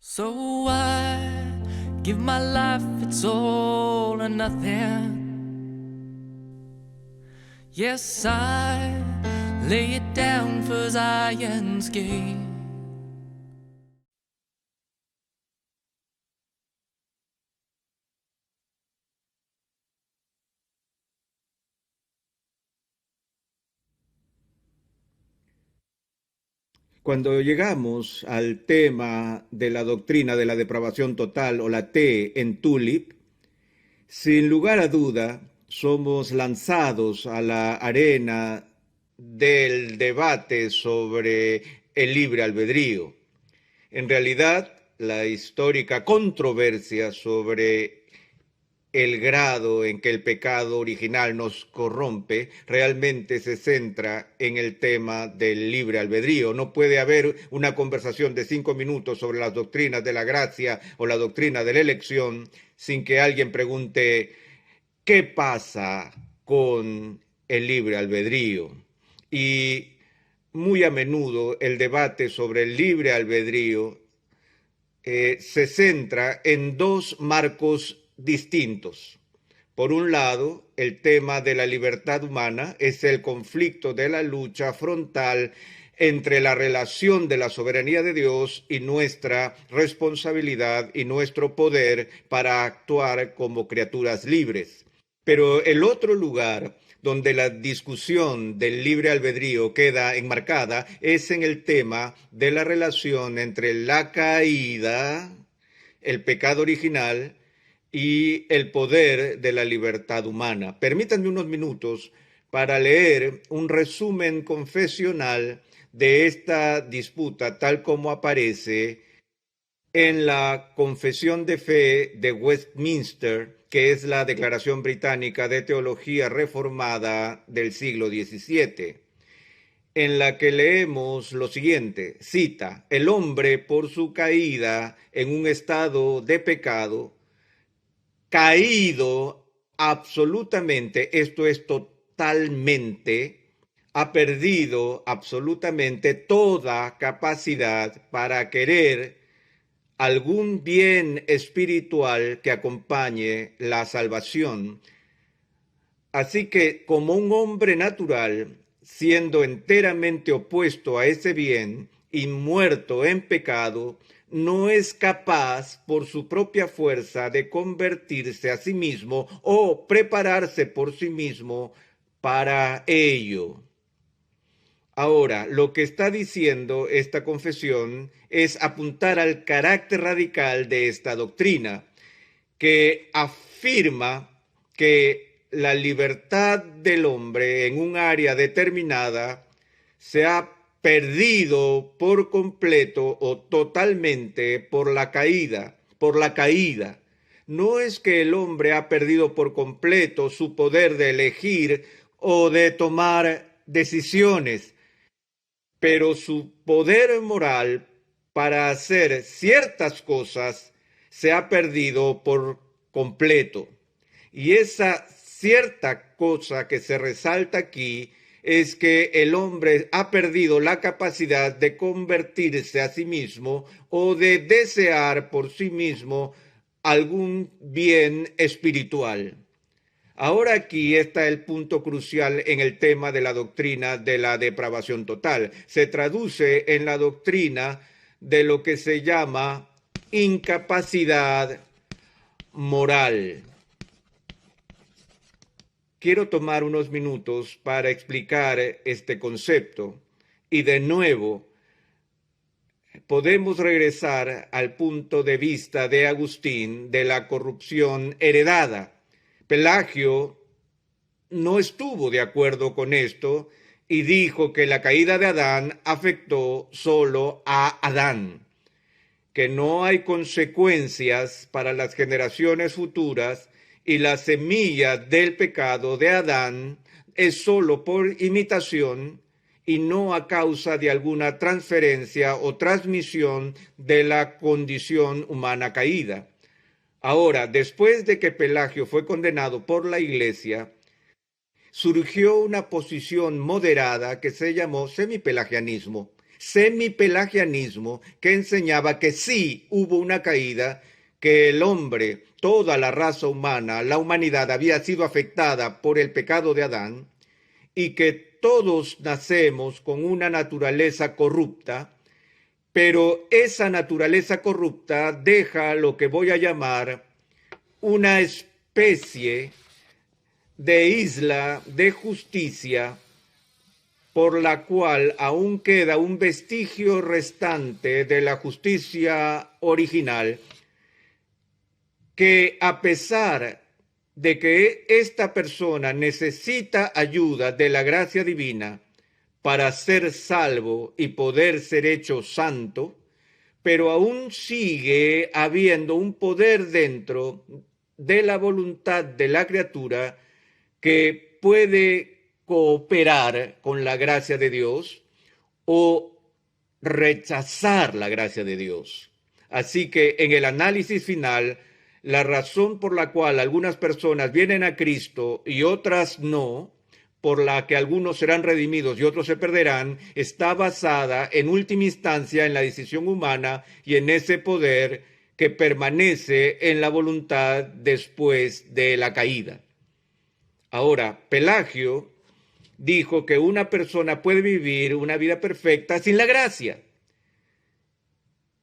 So I give my life, it's all or nothing. Yes, I lay it down for Zion's gate. Cuando llegamos al tema de la doctrina de la depravación total o la T en Tulip, sin lugar a duda somos lanzados a la arena del debate sobre el libre albedrío. En realidad, la histórica controversia sobre el grado en que el pecado original nos corrompe realmente se centra en el tema del libre albedrío. No puede haber una conversación de 5 minutos sobre las doctrinas de la gracia o la doctrina de la elección sin que alguien pregunte ¿qué pasa con el libre albedrío? Y muy a menudo el debate sobre el libre albedrío se centra en dos marcos distintos. Por un lado, el tema de la libertad humana es el conflicto de la lucha frontal entre la relación de la soberanía de Dios y nuestra responsabilidad y nuestro poder para actuar como criaturas libres. Pero el otro lugar donde la discusión del libre albedrío queda enmarcada es en el tema de la relación entre la caída, el pecado original y el poder de la libertad humana. Permítanme unos minutos para leer un resumen confesional de esta disputa tal como aparece en la Confesión de Fe de Westminster, que es la Declaración Británica de Teología Reformada del siglo XVII, en la que leemos lo siguiente, cita, el hombre por su caída en un estado de pecado, caído absolutamente, esto es totalmente, ha perdido absolutamente toda capacidad para querer algún bien espiritual que acompañe la salvación. Así que como un hombre natural, siendo enteramente opuesto a ese bien y muerto en pecado, no es capaz por su propia fuerza de convertirse a sí mismo o prepararse por sí mismo para ello. Ahora, lo que está diciendo esta confesión es apuntar al carácter radical de esta doctrina, que afirma que la libertad del hombre en un área determinada se ha perdido por completo o totalmente por la caída, No es que el hombre ha perdido por completo su poder de elegir o de tomar decisiones, pero su poder moral para hacer ciertas cosas se ha perdido por completo. Y esa cierta cosa que se resalta aquí es que el hombre ha perdido la capacidad de convertirse a sí mismo o de desear por sí mismo algún bien espiritual. Ahora aquí está el punto crucial en el tema de la doctrina de la depravación total. Se traduce en la doctrina de lo que se llama incapacidad moral. Quiero tomar unos minutos para explicar este concepto y de nuevo podemos regresar al punto de vista de Agustín de la corrupción heredada. Pelagio no estuvo de acuerdo con esto y dijo que la caída de Adán afectó solo a Adán, que no hay consecuencias para las generaciones futuras y la semilla del pecado de Adán es solo por imitación y no a causa de alguna transferencia o transmisión de la condición humana caída. Ahora, después de que Pelagio fue condenado por la Iglesia, surgió una posición moderada que se llamó semipelagianismo, semipelagianismo que enseñaba que sí hubo una caída, que el hombre, toda la raza humana, la humanidad había sido afectada por el pecado de Adán y que todos nacemos con una naturaleza corrupta, pero esa naturaleza corrupta deja lo que voy a llamar una especie de isla de justicia por la cual aún queda un vestigio restante de la justicia original, que a pesar de que esta persona necesita ayuda de la gracia divina para ser salvo y poder ser hecho santo, pero aún sigue habiendo un poder dentro de la voluntad de la criatura que puede cooperar con la gracia de Dios o rechazar la gracia de Dios. Así que en el análisis final, la razón por la cual algunas personas vienen a Cristo y otras no, por la que algunos serán redimidos y otros se perderán, está basada en última instancia en la decisión humana y en ese poder que permanece en la voluntad después de la caída. Ahora, Pelagio dijo que una persona puede vivir una vida perfecta sin la gracia.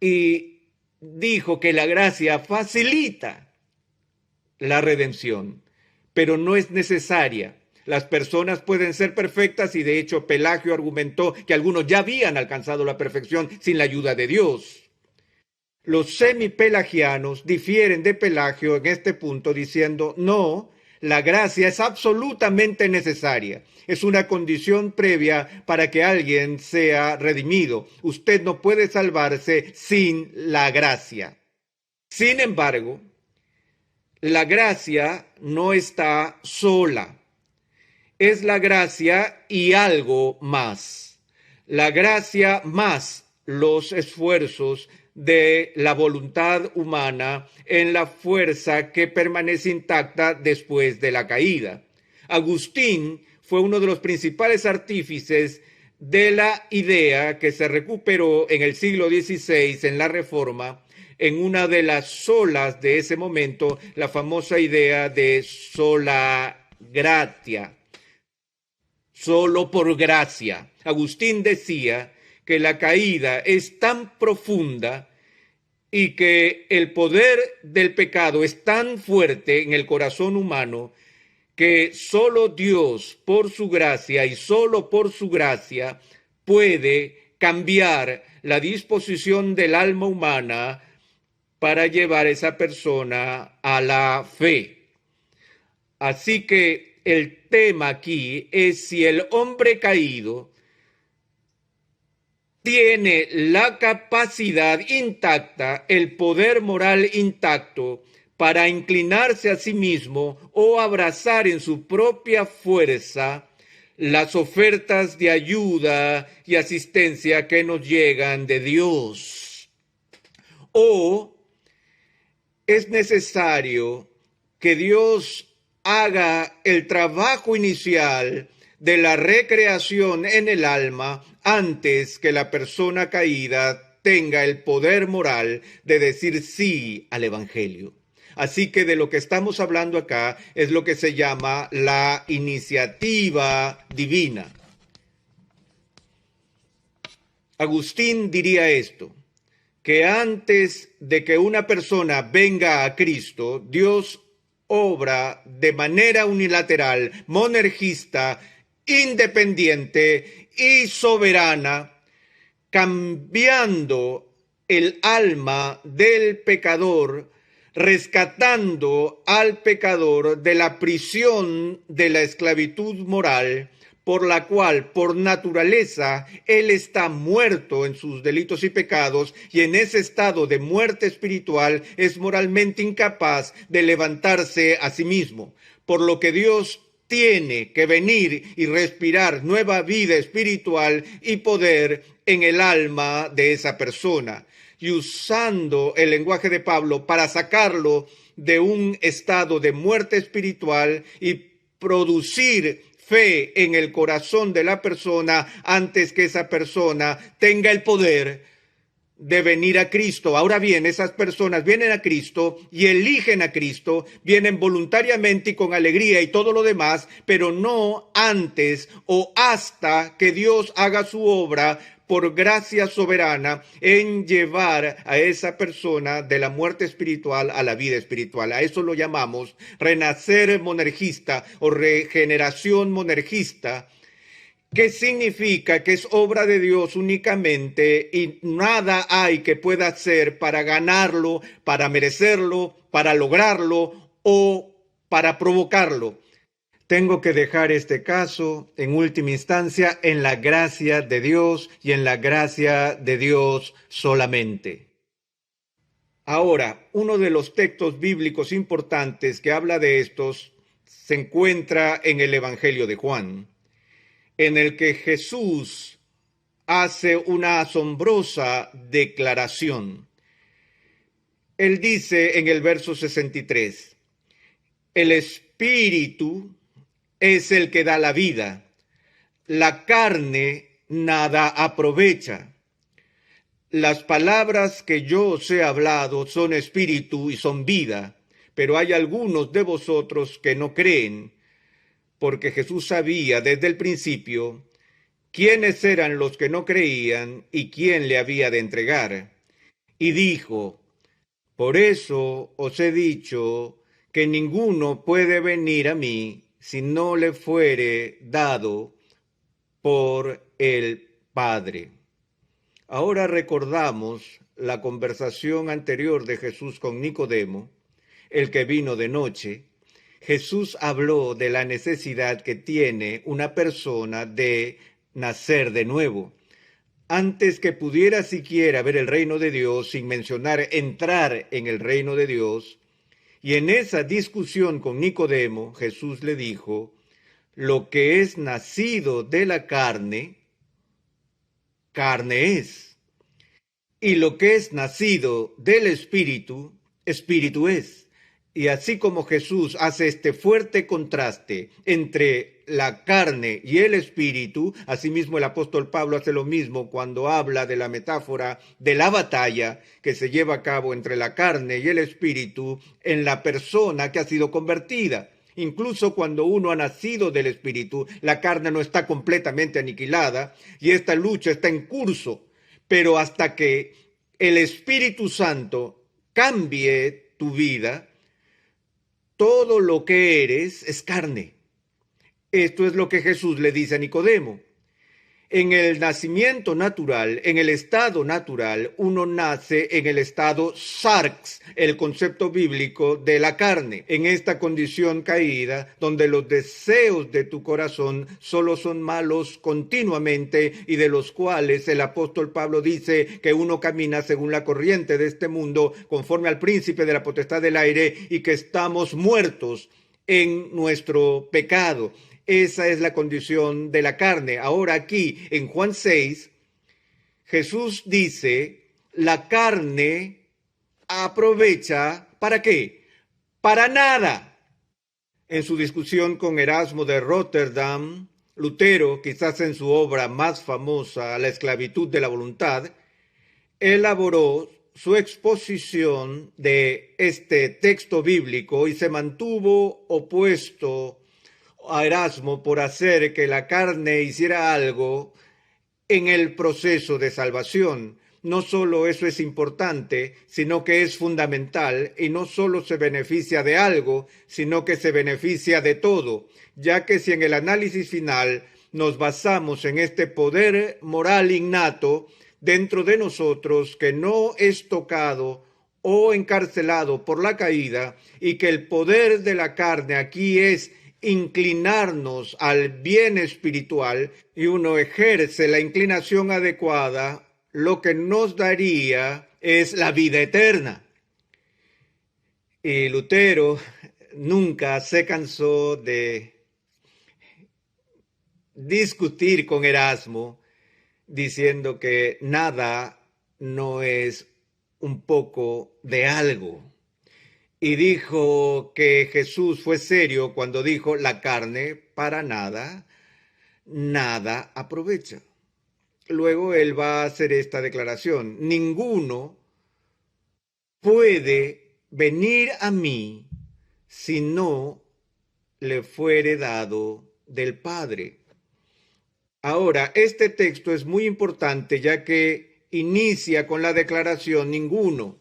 Y dijo que la gracia facilita la redención, pero no es necesaria. Las personas pueden ser perfectas y de hecho Pelagio argumentó que algunos ya habían alcanzado la perfección sin la ayuda de Dios. Los semipelagianos difieren de Pelagio en este punto diciendo, no, la gracia es absolutamente necesaria. Es una condición previa para que alguien sea redimido. Usted no puede salvarse sin la gracia. Sin embargo, la gracia no está sola. Es la gracia y algo más. La gracia más los esfuerzos de la voluntad humana en la fuerza que permanece intacta después de la caída. Agustín fue uno de los principales artífices de la idea que se recuperó en el siglo XVI en la Reforma, en una de las solas de ese momento, la famosa idea de sola gratia, solo por gracia. Agustín decía que la caída es tan profunda y que el poder del pecado es tan fuerte en el corazón humano que solo Dios, por su gracia y solo por su gracia, puede cambiar la disposición del alma humana para llevar a esa persona a la fe. Así que el tema aquí es si el hombre caído tiene la capacidad intacta, el poder moral intacto para inclinarse a sí mismo o abrazar en su propia fuerza las ofertas de ayuda y asistencia que nos llegan de Dios. O es necesario que Dios haga el trabajo inicial de la recreación en el alma antes que la persona caída tenga el poder moral de decir sí al Evangelio. Así que de lo que estamos hablando acá es lo que se llama la iniciativa divina. Agustín diría esto, que antes de que una persona venga a Cristo, Dios obra de manera unilateral, monergista, independiente y soberana, cambiando el alma del pecador, rescatando al pecador de la prisión de la esclavitud moral, por la cual, por naturaleza, él está muerto en sus delitos y pecados, y en ese estado de muerte espiritual es moralmente incapaz de levantarse a sí mismo, por lo que Dios tiene que venir y respirar nueva vida espiritual y poder en el alma de esa persona, y usando el lenguaje de Pablo para sacarlo de un estado de muerte espiritual y producir fe en el corazón de la persona antes que esa persona tenga el poder de venir a Cristo. Ahora bien, esas personas vienen a Cristo y eligen a Cristo, vienen voluntariamente y con alegría y todo lo demás, pero no antes o hasta que Dios haga su obra por gracia soberana en llevar a esa persona de la muerte espiritual a la vida espiritual. A eso lo llamamos renacer monergista o regeneración monergista, que significa que es obra de Dios únicamente y nada hay que pueda hacer para ganarlo, para merecerlo, para lograrlo o para provocarlo. Tengo que dejar este caso, en última instancia, en la gracia de Dios y en la gracia de Dios solamente. Ahora, uno de los textos bíblicos importantes que habla de estos se encuentra en el Evangelio de Juan, en el que Jesús hace una asombrosa declaración. Él dice en el verso 63, el Espíritu es el que da la vida, la carne nada aprovecha. Las palabras que yo os he hablado son espíritu y son vida, pero hay algunos de vosotros que no creen, porque Jesús sabía desde el principio quiénes eran los que no creían y quién le había de entregar. Y dijo, por eso os he dicho que ninguno puede venir a mí si no le fuere dado por el Padre. Ahora recordamos la conversación anterior de Jesús con Nicodemo, el que vino de noche. Jesús habló de la necesidad que tiene una persona de nacer de nuevo. Antes que pudiera siquiera ver el reino de Dios, sin mencionar entrar en el reino de Dios, y en esa discusión con Nicodemo, Jesús le dijo, lo que es nacido de la carne, carne es, y lo que es nacido del Espíritu, Espíritu es. Y así como Jesús hace este fuerte contraste entre la carne y el espíritu, asimismo el apóstol Pablo hace lo mismo cuando habla de la metáfora de la batalla que se lleva a cabo entre la carne y el espíritu en la persona que ha sido convertida. Incluso cuando uno ha nacido del espíritu, la carne no está completamente aniquilada y esta lucha está en curso, pero hasta que el Espíritu Santo cambie tu vida, todo lo que eres es carne. Esto es lo que Jesús le dice a Nicodemo. En el nacimiento natural, en el estado natural, uno nace en el estado sarx, el concepto bíblico de la carne. En esta condición caída, donde los deseos de tu corazón solo son malos continuamente y de los cuales el apóstol Pablo dice que uno camina según la corriente de este mundo, conforme al príncipe de la potestad del aire, y que estamos muertos en nuestro pecado. Esa es la condición de la carne. Ahora aquí, en Juan 6, Jesús dice, la carne aprovecha, ¿para qué? Para nada. En su discusión con Erasmo de Rotterdam, Lutero, quizás en su obra más famosa, La esclavitud de la voluntad, elaboró su exposición de este texto bíblico y se mantuvo opuesto a Erasmo por hacer que la carne hiciera algo en el proceso de salvación. No solo eso es importante, sino que es fundamental y no solo se beneficia de algo, sino que se beneficia de todo, ya que si en el análisis final nos basamos en este poder moral innato dentro de nosotros que no es tocado o encarcelado por la caída y que el poder de la carne aquí es inclinarnos al bien espiritual y uno ejerce la inclinación adecuada, lo que nos daría es la vida eterna. Y Lutero nunca se cansó de discutir con Erasmo diciendo que nada no es un poco de algo. y dijo que Jesús fue serio cuando dijo la carne para nada, nada aprovecha. Luego él va a hacer esta declaración: ninguno puede venir a mí si no le fuere dado del Padre. Ahora, este texto es muy importante ya que inicia con la declaración ninguno.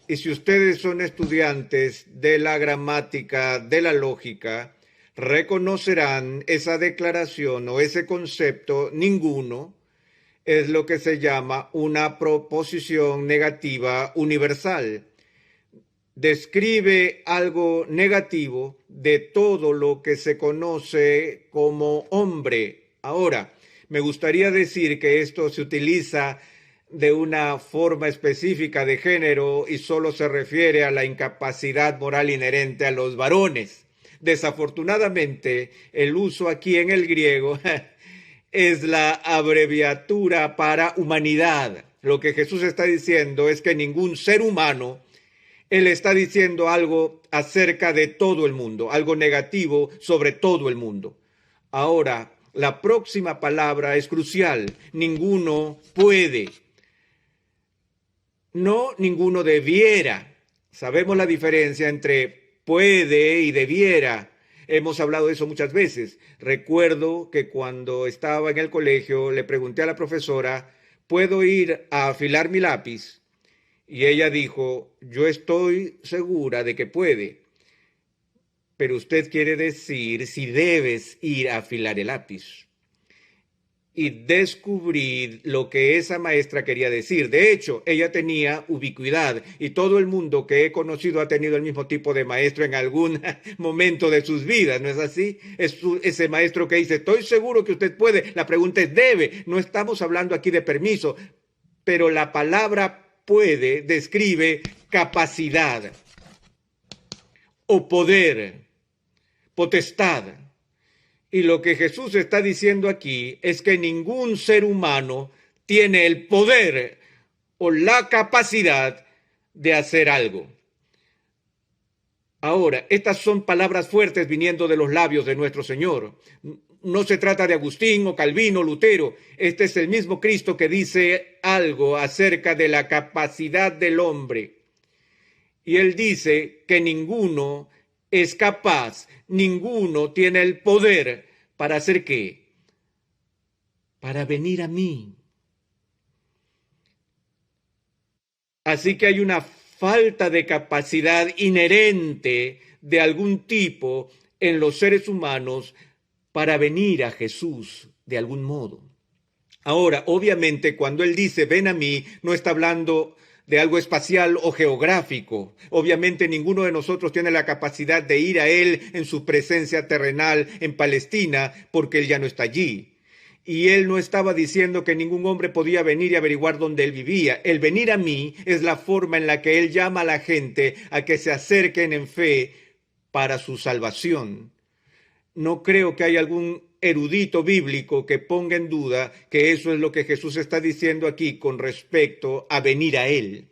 Y si ustedes son estudiantes de la gramática, de la lógica, reconocerán esa declaración o ese concepto ninguno es lo que se llama una proposición negativa universal. Describe algo negativo de todo lo que se conoce como hombre. Ahora, me gustaría decir que esto se utiliza de una forma específica de género y solo se refiere a la incapacidad moral inherente a los varones. Desafortunadamente, el uso aquí en el griego es la abreviatura para humanidad. Lo que Jesús está diciendo es que ningún ser humano, él está diciendo algo acerca de todo el mundo, algo negativo sobre todo el mundo. Ahora, la próxima palabra es crucial: ninguno puede. No, ninguno debiera. Sabemos la diferencia entre puede y debiera. Hemos hablado de eso muchas veces. Recuerdo que cuando estaba en el colegio le pregunté a la profesora: ¿puedo ir a afilar mi lápiz? Y ella dijo: yo estoy segura de que puede, pero usted quiere decir si debes ir a afilar el lápiz. Y descubrí lo que esa maestra quería decir. De hecho, ella tenía ubicuidad y todo el mundo que he conocido ha tenido el mismo tipo de maestro en algún momento de sus vidas, ¿no es así? Es ese maestro que dice: estoy seguro que usted puede. La pregunta es debe. No estamos hablando aquí de permiso, pero la palabra puede describe capacidad o poder, potestad. Y lo que Jesús está diciendo aquí es que ningún ser humano tiene el poder o la capacidad de hacer algo. Ahora, estas son palabras fuertes viniendo de los labios de nuestro Señor. No se trata de Agustín o Calvino o Lutero. Este es el mismo Cristo que dice algo acerca de la capacidad del hombre. Y él dice que ninguno es capaz, ninguno tiene el poder para hacer qué, para venir a mí. Así que hay una falta de capacidad inherente de algún tipo en los seres humanos para venir a Jesús de algún modo. Ahora, obviamente, cuando él dice ven a mí, no está hablando de algo espacial o geográfico. Obviamente ninguno de nosotros tiene la capacidad de ir a él en su presencia terrenal en Palestina, porque él ya no está allí. Y él no estaba diciendo que ningún hombre podía venir y averiguar dónde él vivía. El venir a mí es la forma en la que él llama a la gente a que se acerquen en fe para su salvación. No creo que haya algún erudito bíblico que ponga en duda que eso es lo que Jesús está diciendo aquí con respecto a venir a él.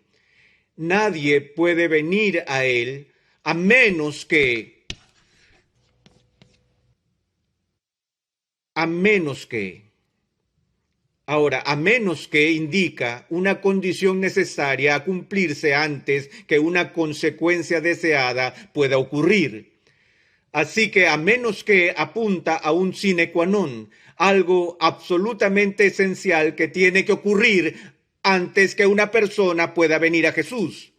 Nadie puede venir a él a menos que Ahora, a menos que indica una condición necesaria a cumplirse antes que una consecuencia deseada pueda ocurrir. Así que a menos que apunta a un sine qua non, algo absolutamente esencial que tiene que ocurrir antes que una persona pueda venir a Jesús.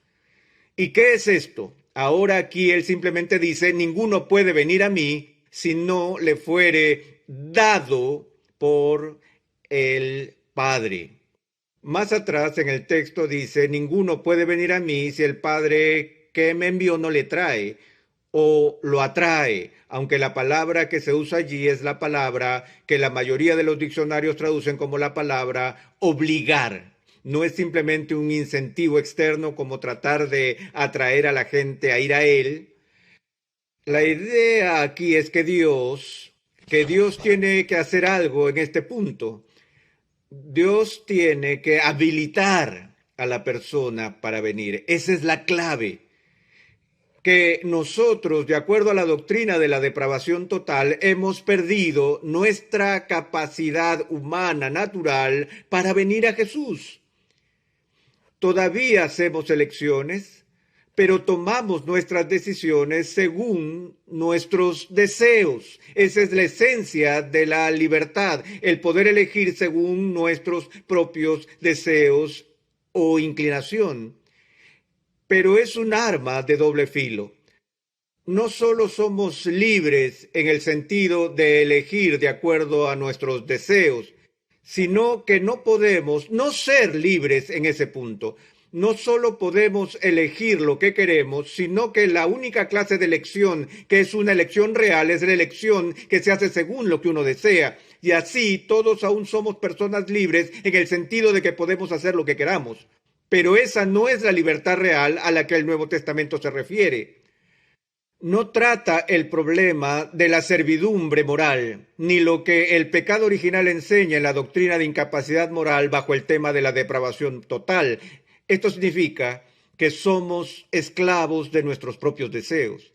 ¿Y qué es esto? Ahora aquí él simplemente dice: ninguno puede venir a mí si no le fuere dado por el Padre. Más atrás en el texto dice: ninguno puede venir a mí si el Padre que me envió no le trae o lo atrae, aunque la palabra que se usa allí es la palabra que la mayoría de los diccionarios traducen como la palabra obligar. No es simplemente un incentivo externo como tratar de atraer a la gente a ir a él. La idea aquí es que Dios tiene que hacer algo en este punto. Dios tiene que habilitar a la persona para venir. Esa es la clave. que nosotros, de acuerdo a la doctrina de la depravación total, hemos perdido nuestra capacidad humana, natural, para venir a Jesús. Todavía hacemos elecciones, pero tomamos nuestras decisiones según nuestros deseos. Esa es la esencia de la libertad, el poder elegir según nuestros propios deseos o inclinación. Pero es un arma de doble filo. No solo somos libres en el sentido de elegir de acuerdo a nuestros deseos, sino que no podemos no ser libres en ese punto. No solo podemos elegir lo que queremos, sino que la única clase de elección que es una elección real es la elección que se hace según lo que uno desea. Y así todos aún somos personas libres en el sentido de que podemos hacer lo que queramos. Pero esa no es la libertad real a la que el Nuevo Testamento se refiere. No trata el problema de la servidumbre moral, ni lo que el pecado original enseña en la doctrina de incapacidad moral bajo el tema de la depravación total. Esto significa que somos esclavos de nuestros propios deseos.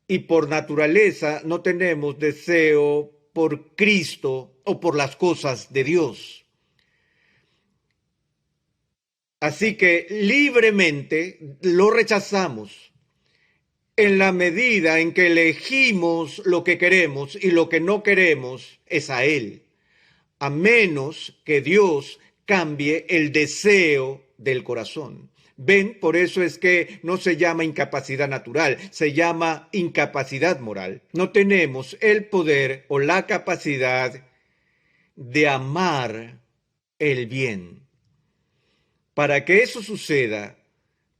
Y por naturaleza no tenemos deseo por Cristo o por las cosas de Dios. Así que libremente lo rechazamos en la medida en que elegimos lo que queremos y lo que no queremos es a Él, a menos que Dios cambie el deseo del corazón. Ven, por eso es que no se llama incapacidad natural, se llama incapacidad moral. No tenemos el poder o la capacidad de amar el bien. Para que eso suceda,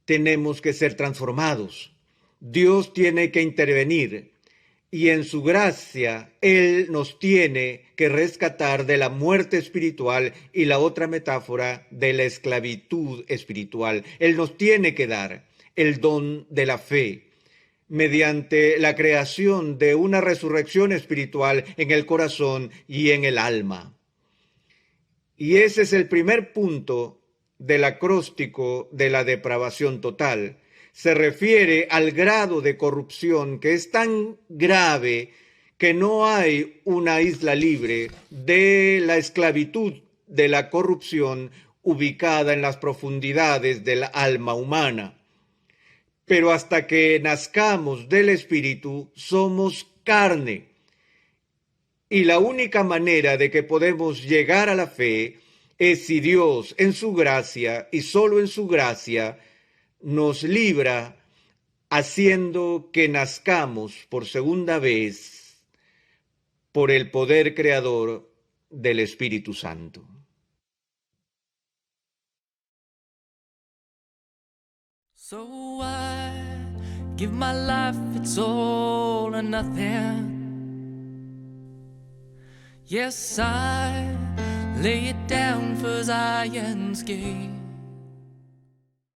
tenemos que ser transformados. Dios tiene que intervenir y en su gracia Él nos tiene que rescatar de la muerte espiritual y la otra metáfora de la esclavitud espiritual. Él nos tiene que dar el don de la fe mediante la creación de una resurrección espiritual en el corazón y en el alma. Y ese es el primer punto del acróstico de la depravación total. Se refiere al grado de corrupción que es tan grave que no hay una isla libre de la esclavitud de la corrupción ubicada en las profundidades del alma humana. Pero hasta que nazcamos del Espíritu, somos carne. Y la única manera de que podemos llegar a la fe es si Dios, en su gracia y solo en su gracia, nos libra haciendo que nazcamos por segunda vez por el poder creador del Espíritu Santo. So I give my life, it's all or nothing. Yes, I lay it down for Zion's gate.